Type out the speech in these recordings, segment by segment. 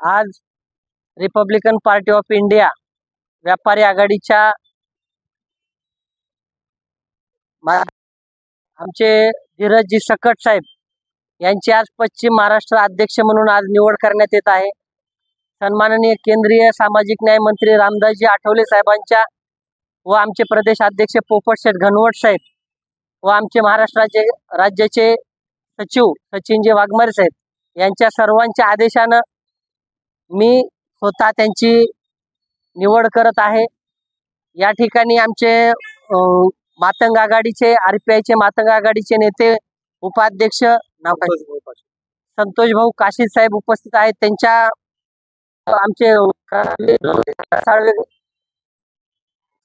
आज Republican party of India व्यापारी आघाडीच्या आमचे धीरजजी सकट साहेब यांची आज पश्चिम महाराष्ट्र अध्यक्ष म्हणून आज निवड करण्यात येत आहे। सन्माननीय केंद्रीय सामाजिक न्याय मंत्री रामदासजी आठवले साहेबांच्या व आमचे प्रदेश अध्यक्ष पोपटशेठ घनवट साहेब व आमचे महाराष्ट्र राज्याचे सचिव सचिनजी वाघमारे साहेब यांच्या सर्वांच्या आदेशानं मी स्वतः त्यांची निवड करत आहे। या ठिकाणी आमचे मातंग आघाडीचे आरपीआयचे मातंग आघाडीचे नेते उपाध्यक्ष संतोष भाऊ काशीद साहेब उपस्थित आहेत। त्यांच्या आमचे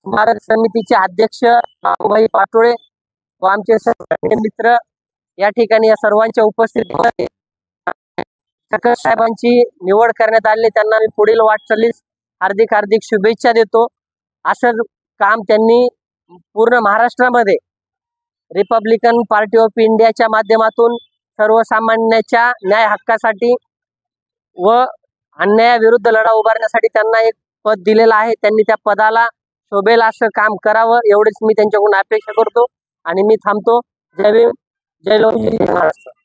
स्मारक समितीचे अध्यक्ष बाबूभाई पाटोळे व आमचे मित्र या ठिकाणी या सर्वांच्या उपस्थितीत सकट साहेबांची निवड करण्यात आली। त्यांना मी पुढील वाटचालीस हार्दिक हार्दिक शुभेच्छा देतो। असं काम त्यांनी पूर्ण महाराष्ट्रामध्ये रिपब्लिकन पार्टी ऑफ इंडियाच्या माध्यमातून सर्वसामान्यांच्या न्याय हक्कासाठी व अन्यायाविरुद्ध लढा उभारण्यासाठी त्यांना एक पद दिलेलं आहे। त्यांनी त्या पदाला शोभेल असं काम करावं एवढेच मी त्यांच्याकडून अपेक्षा करतो आणि मी थांबतो। जय भीम, जय लोक, जय महाराष्ट्र।